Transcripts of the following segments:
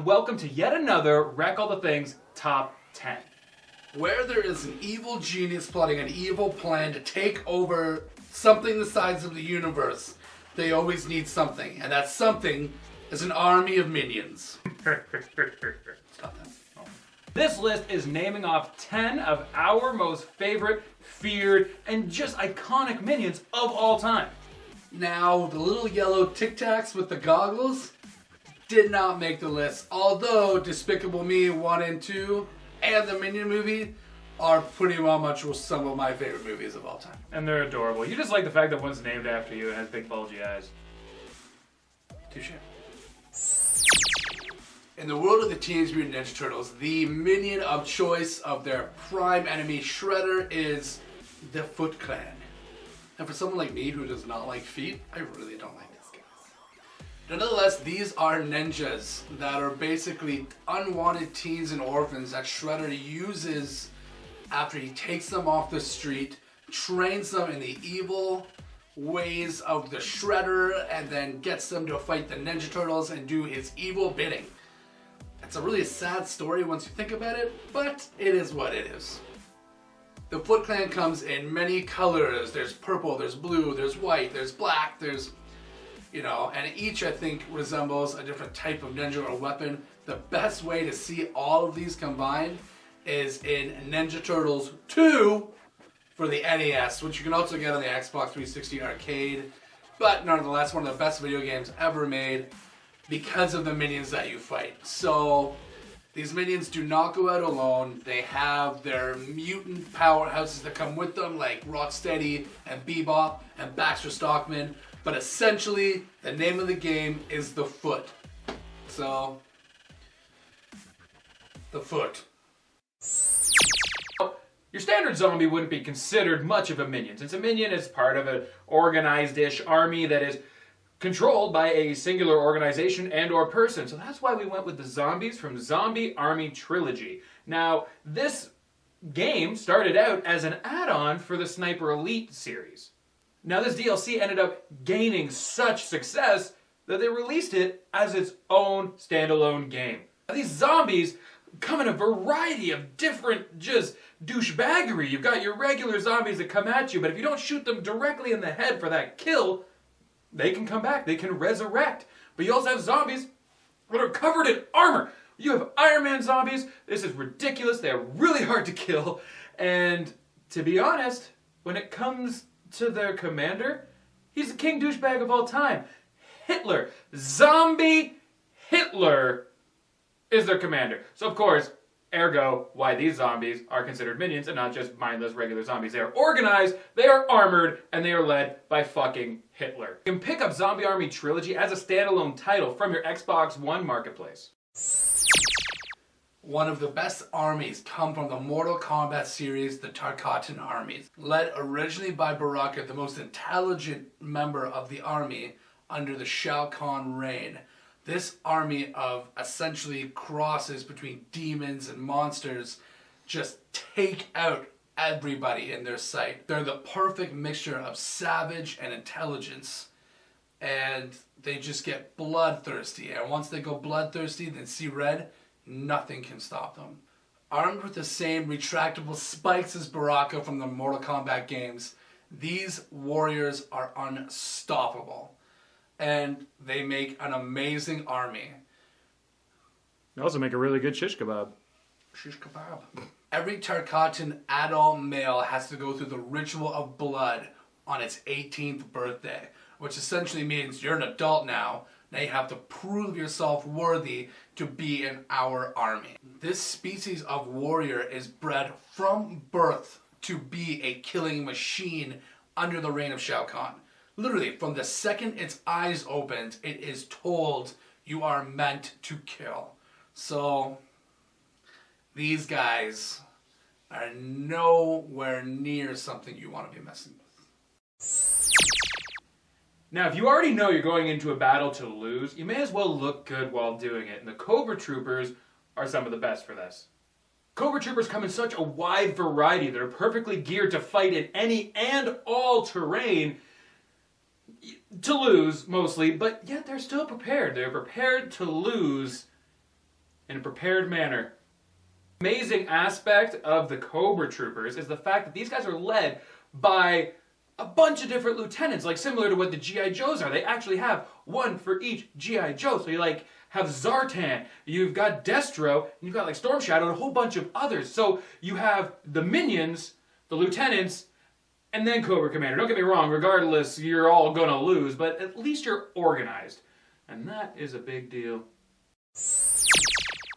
and welcome to yet another Wreck All the Things Top 10. Where there is an evil genius plotting an evil plan to take over something the size of the universe, they always need something, and that something is an army of minions. Stop that. Oh. This list is naming off 10 of our most favorite, feared, and just iconic minions of all time. Now, the little yellow Tic Tacs with the goggles did not make the list, although Despicable Me 1 and 2 and the Minion movie are pretty well much some of my favorite movies of all time. And they're adorable. You just like the fact that one's named after you and has big bulgy eyes. Touche. In the world of the Teenage Mutant Ninja Turtles, the minion of choice of their prime enemy, Shredder, is the Foot Clan. And for someone like me who does not like feet, I really don't like these guys. Nonetheless, these are ninjas that are basically unwanted teens and orphans that Shredder uses after he takes them off the street, trains them in the evil ways of the Shredder, and then gets them to fight the Ninja Turtles and do his evil bidding. It's a really sad story once you think about it, but it is what it is. The Foot Clan comes in many colors. There's purple, there's blue, there's white, there's black, there's, and each I think resembles a different type of ninja or weapon. The best way to see all of these combined is in Ninja Turtles 2 for the NES, which you can also get on the Xbox 360 arcade. But nonetheless, one of the best video games ever made because of the minions that you fight. So these minions do not go out alone. They have their mutant powerhouses that come with them, like Rocksteady and Bebop and Baxter Stockman. But essentially, the name of the game is the Foot. So, the Foot. Your standard zombie wouldn't be considered much of a minion, since a minion is part of an organized-ish army that is controlled by a singular organization and or person. So that's why we went with the zombies from Zombie Army Trilogy. Now, this game started out as an add-on for the Sniper Elite series. Now, this DLC ended up gaining such success that they released it as its own standalone game. Now, these zombies come in a variety of different just douchebaggery. You've got your regular zombies that come at you, but if you don't shoot them directly in the head for that kill, they can come back, they can resurrect. But you also have zombies that are covered in armor. You have Iron Man zombies. This is ridiculous. They're really hard to kill. And to be honest, when it comes to their commander, he's the king douchebag of all time. Hitler. Zombie Hitler is their commander. So of course, ergo, why these zombies are considered minions and not just mindless regular zombies. They are organized, they are armored, and they are led by fucking Hitler. You can pick up Zombie Army Trilogy as a standalone title from your Xbox One marketplace. One of the best armies come from the Mortal Kombat series, the Tarkatan armies. Led originally by Baraka, the most intelligent member of the army under the Shao Kahn reign. This army of essentially crosses between demons and monsters just take out everybody in their sight. They're the perfect mixture of savage and intelligence, and they just get bloodthirsty. And once they go bloodthirsty, then see red, nothing can stop them. Armed with the same retractable spikes as Baraka from the Mortal Kombat games, these warriors are unstoppable. And they make an amazing army. They also make a really good shish kebab. Shish kebab. Every Tarkatan adult male has to go through the ritual of blood on its 18th birthday, which essentially means you're an adult now. Now you have to prove yourself worthy to be in our army. This species of warrior is bred from birth to be a killing machine under the reign of Shao Kahn. Literally, from the second its eyes opened, it is told you are meant to kill. So, these guys are nowhere near something you want to be messing with. Now, if you already know you're going into a battle to lose, you may as well look good while doing it, and the Cobra Troopers are some of the best for this. Cobra Troopers come in such a wide variety that are perfectly geared to fight in any and all terrain, to lose, mostly, but yet they're still prepared. They're prepared to lose in a prepared manner. Amazing aspect of the Cobra Troopers is the fact that these guys are led by a bunch of different lieutenants, like similar to what the G.I. Joes are. They actually have one for each G.I. Joe. So you like have Zartan, you've got Destro, and you've got like Storm Shadow and a whole bunch of others. So you have the minions, the lieutenants, and then Cobra Commander. Don't get me wrong, regardless, you're all gonna lose, but at least you're organized. And that is a big deal.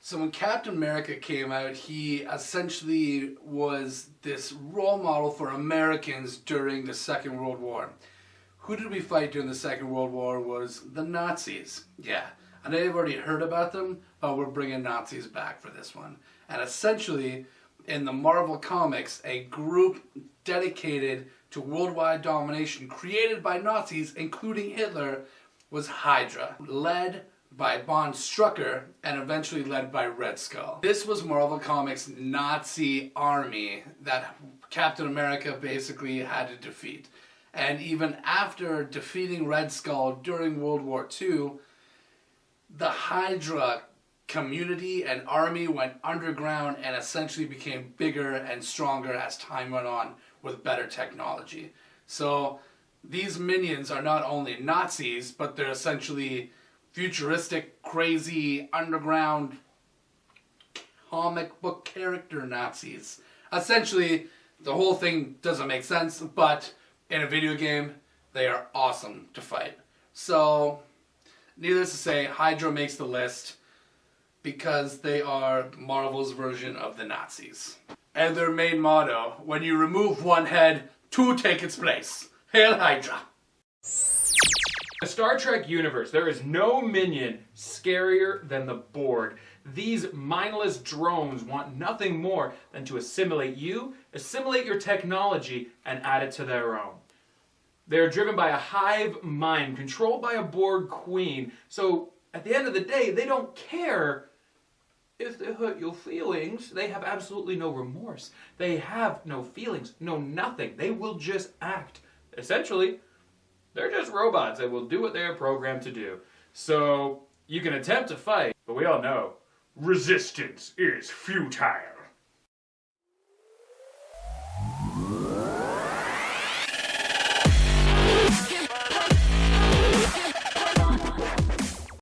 So when Captain America came out, he essentially was this role model for Americans during the Second World War. Who did we fight during the Second World War was the Nazis. Yeah, I know you've already heard about them, but we're bringing Nazis back for this one. And essentially, in the Marvel Comics, a group dedicated to worldwide domination created by Nazis, including Hitler, was Hydra, led by Von Strucker and eventually led by Red Skull. This was Marvel Comics' Nazi army that Captain America basically had to defeat. And even after defeating Red Skull during World War II, the Hydra community and army went underground and essentially became bigger and stronger as time went on with better technology. So these minions are not only Nazis, but they're essentially futuristic, crazy, underground comic book character Nazis. Essentially, the whole thing doesn't make sense, but in a video game, they are awesome to fight. So, needless to say, Hydra makes the list because they are Marvel's version of the Nazis. And their main motto, when you remove one head, two take its place. Hail Hydra! In the Star Trek universe, there is no minion scarier than the Borg. These mindless drones want nothing more than to assimilate you, assimilate your technology, and add it to their own. They're driven by a hive mind, controlled by a Borg queen. So, at the end of the day, they don't care if they hurt your feelings. They have absolutely no remorse. They have no feelings, no nothing. They will just act. Essentially, they're just robots that will do what they are programmed to do. So, you can attempt to fight, but we all know, resistance is futile.